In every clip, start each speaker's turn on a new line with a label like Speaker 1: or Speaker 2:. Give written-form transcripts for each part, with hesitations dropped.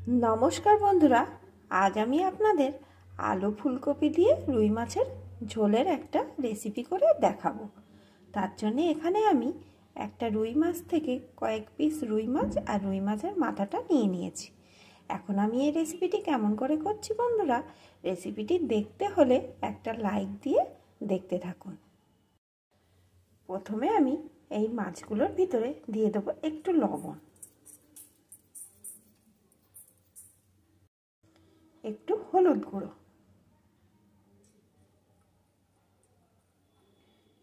Speaker 1: নমস্কার বন্ধুরা, আজ আমি আপনাদের আলু ফুলকপি দিয়ে রুই মাছের ঝোলের একটা রেসিপি করে দেখাবো। তার জন্য এখানে আমি একটা রুই মাছ থেকে কয়েক পিস রুই মাছ আর রুই মাছের মাথাটা নিয়ে নিয়েছি। এখন আমি এই রেসিপিটি কেমন করে করছি বন্ধুরা, রেসিপিটি দেখতে হলে একটা লাইক দিয়ে দেখতে থাকুন। প্রথমে আমি এই মাছগুলোর ভিতরে দিয়ে দেবো একটু লবণ, একটু হলুদ গুঁড়ো।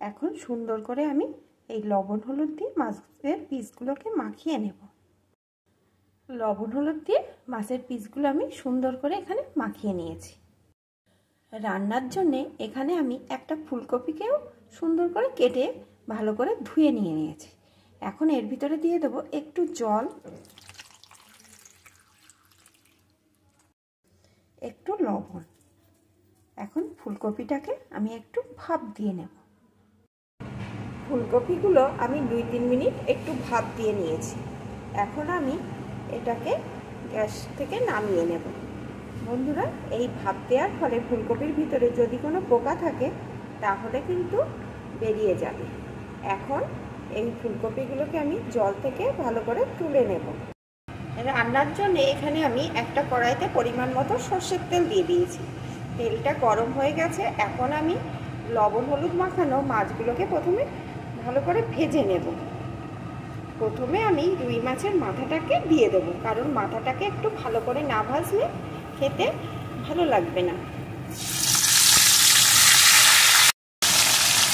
Speaker 1: এখন সুন্দর করে আমি এই লবণ হলুদ দিয়ে মাছের পিসগুলোকে মাখিয়ে নেব। লবণ হলুদ দিয়ে মাছের পিসগুলো আমি সুন্দর করে এখানে মাখিয়ে নিয়েছি। রান্নার জন্যে এখানে আমি একটা ফুলকপিকেও সুন্দর করে কেটে ভালো করে ধুয়ে নিয়েছি। এখন এর ভিতরে দিয়ে দেবো একটু জল, একটু লবণ। এখন ফুলকপিটাকে আমি একটু ভাপ দিয়ে নেব। ফুলকপিগুলো আমি 2-3 মিনিট একটু ভাপ দিয়ে নিয়েছি। এখন আমি এটাকে গ্যাস থেকে নামিয়ে নেব। বন্ধুরা, এই ভাপ দেওয়ার ফলে ফুলকপির ভিতরে যদি কোনো পোকা থাকে তাহলে কিন্তু বেরিয়ে যাবে। এখন এই ফুলকপিগুলোকে আমি জল থেকে ভালো করে তুলে নেব। রান্নার জন্য এখানে আমি একটা কড়াইতে পরিমাণ মতো সর্ষের তেল দিয়ে দিয়েছি। তেলটা গরম হয়ে গেছে। এখন আমি লবণ হলুদ মাখানো মাছগুলোকে প্রথমে ভালো করে ভেজে নেব। প্রথমে আমি রুই মাছের মাথাটাকে দিয়ে দেবো, কারণ মাথাটাকে একটু ভালো করে না ভাজলে খেতে ভালো লাগবে না।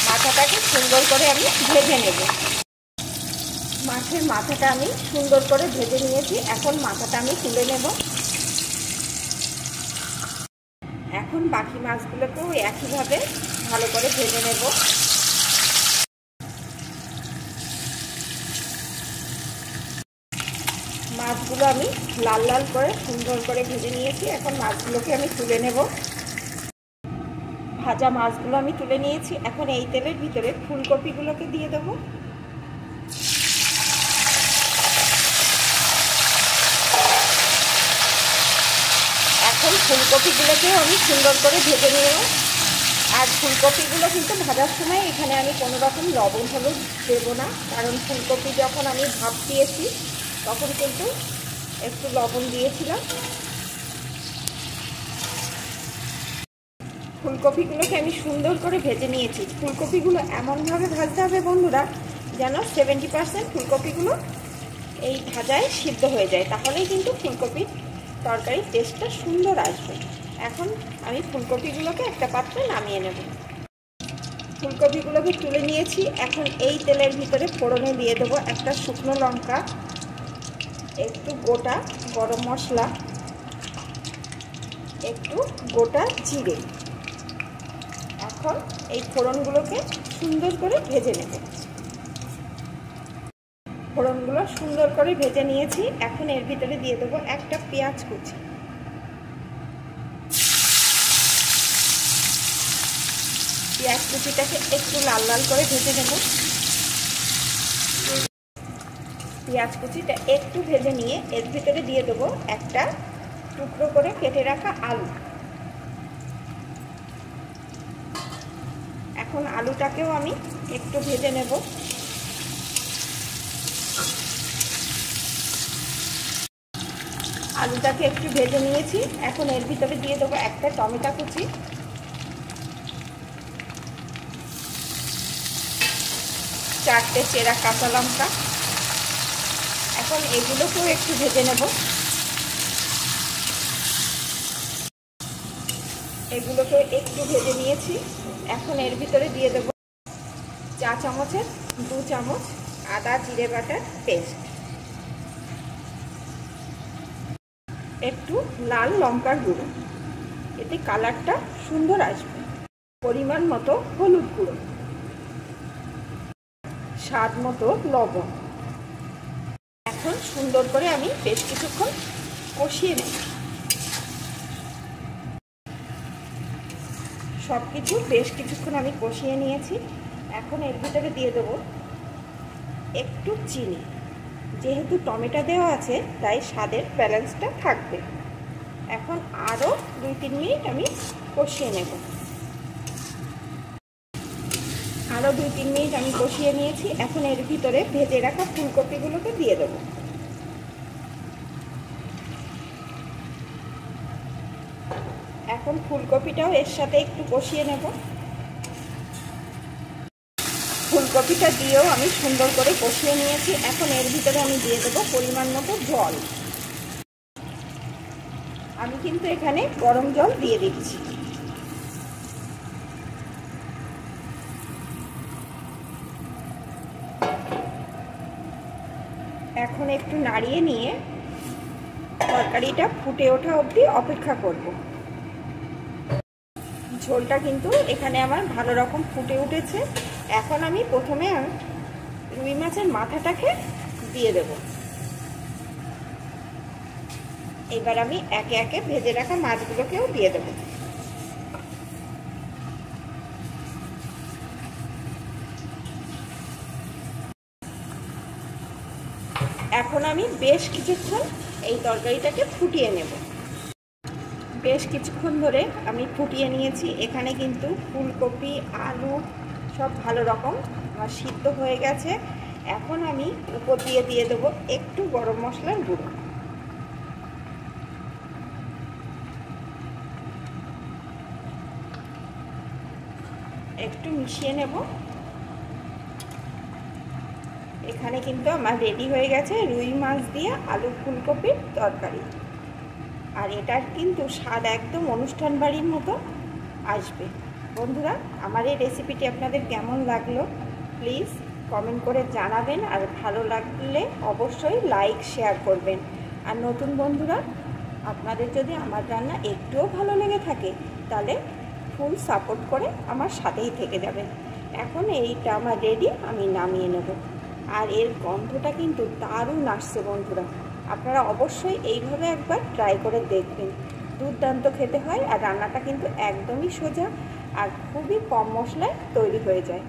Speaker 1: মাথাটাকে সুন্দর করে আমি ভেজে নেব। মাছের মাথাটা আমি সুন্দর করে ভেজে নিয়েছি। এখন মাথাটা আমি তুলে নেব। এখন বাকি মাছগুলোকেও একইভাবে ভালো করে ভেজে নেব। মাছগুলো আমি লাল লাল করে সুন্দর করে ভেজে নিয়েছি। এখন মাছগুলোকে আমি তুলে নেব। ভাজা মাছগুলো আমি তুলে নিয়েছি। এখন এই তেলের ভিতরে ফুলকপিগুলোকে দিয়ে দেব। এখন ফুলকপিগুলোকেও আমি সুন্দর করে ভেজে নেব। আর ফুলকপিগুলো কিন্তু ভাজার সময় এখানে আমি কোনো রকম লবণ হলুদ দেব না, কারণ ফুলকপি যখন আমি ভাপ দিয়েছি তখন কিন্তু একটু লবণ দিয়েছিলাম। ফুলকপিগুলোকে আমি সুন্দর করে ভেজে নিয়েছি। ফুলকপিগুলো এমনভাবে ভাজতে হবে বন্ধুরা যেন 70% ফুলকপিগুলো এই ভাজায় সিদ্ধ হয়ে যায়, তাহলেই কিন্তু ফুলকপির তরকারির টেস্টটা সুন্দর আসবে। এখন আমি ফুলকপিগুলোকে একটা পাত্রে নামিয়ে নেব। ফুলকপিগুলোকে তুলে নিয়েছি। এখন এই তেলের ভিতরে ফোড়নে দিয়ে দেবো একটা শুকনো লঙ্কা, একটু গোটা গরম মশলা, একটু গোটা জিরে। এখন এই ফোড়নগুলোকে সুন্দর করে ভেজে নেব। ফোড়নগুলো সুন্দর করে ভেজে নিয়েছি। এখন এর ভিতরে দিয়ে দেবো একটা পেঁয়াজ কুচি। পেঁয়াজ কুচিটাকে একটু লাল লাল করে ভেজে নেব। পেঁয়াজ কুচিটা একটু ভেজে নিয়ে এর ভিতরে দিয়ে দেবো একটা টুকরো করে কেটে রাখা আলু। এখন আলুটাকেও আমি একটু ভেজে নেব। আলুটাকে একটু ভেজে নিয়েছি। এখন এর ভিতরে দিয়ে দেবো একটা টমেটো কুচি, চারটে চেরা কাঁচা লঙ্কা। এখন এগুলোকেও একটু ভেজে নেব। এগুলোকে একটু ভেজে নিয়েছি। এখন এর ভিতরে দিয়ে দেব 2 চামচের 2 চামচ আদা জিরে বাটার পেস্ট, একটু লাল লঙ্কার গুঁড়ো, এতে কালারটা সুন্দর আসবে। পরিমাণ মতো হলুদ গুঁড়ো, স্বাদ মতো লবণ। এখন সুন্দর করে আমি বেশ কিছুক্ষণ কষিয়ে নেব। সব কিছু বেশ কিছুক্ষণ আমি কষিয়ে নিয়েছি। এখন এর ভিতরে দিয়ে দেবো একটু চিনি। যেহেতু টমেটো দেওয়া আছে তাই স্বাদের ব্যালেন্সটা থাকবে। এখন আরও 2-3 মিনিট আমি কষিয়ে নেব। আরও 2-3 মিনিট আমি কষিয়ে নিয়েছি। এখন এর ভিতরে ভেজে রাখা ফুলকপিগুলোকে দিয়ে দেবো। এখন ফুলকপিটাও এর সাথে একটু কষিয়ে নেব। ফুলকপিটা দিয়েও আমি সুন্দর করে কষিয়ে নিয়েছি। এখন এর ভিতরে আমি দিয়ে দেবো পরিমাণ মতো জল। আমি কিন্তু এখানে গরম জল দিয়ে দিচ্ছি। এখন একটু নাড়িয়ে নিয়ে তরকারিটা ফুটে ওঠা অবধি অপেক্ষা করব। ঝোলটা কিন্তু এখানে আমার ভালো রকম ফুটে উঠেছে। এখন আমি প্রথমে রুই মাছের মাথাটাকে দিয়ে দেব। এবার আমি একে একে ভেজে রাখা মাছগুলোকেও দিয়ে দেব। এখন আমি বেশ কিছুক্ষণ এই তরকারিটাকে ফুটিয়ে নেব। বেশ কিছুক্ষণ ধরে আমি ফুটিয়ে নিয়েছি। এখানে কিন্তু ফুলকপি, আলু সব ভালো রকম সিদ্ধ হয়ে গেছে। এখন আমি উপর দিয়ে দেবো একটু গরম মশলার গুঁড়ো। একটু মিশিয়ে নেব। এখানে কিন্তু আমার রেডি হয়ে গেছে রুই মাছ দিয়ে আলু ফুলকপির তরকারি। আর এটার কিন্তু স্বাদ একদম অনুষ্ঠান বাড়ির মতো আসবে। বন্ধুরা, আমার এই রেসিপিটি আপনাদের কেমন লাগলো প্লিজ কমেন্ট করে জানাবেন। আর ভালো লাগলে অবশ্যই লাইক শেয়ার করবেন। আর নতুন বন্ধুরা, আপনাদের যদি আমার রান্না একটুও ভালো লেগে থাকে তাহলে ফুল সাপোর্ট করে আমার সাথেই থেকে যাবেন। এখন এইটা আমার রেডি, আমি নামিয়ে নেব। আর এর গন্ধটা কিন্তু দারুণ আসছে বন্ধুরা। আপনারা অবশ্যই এইভাবে একবার ট্রাই করে দেখবেন। দুর্দান্ত খেতে হয়। আর রান্নাটা কিন্তু একদমই সোজা আর খুবই কম মশলায় তৈরি হয়ে যায়।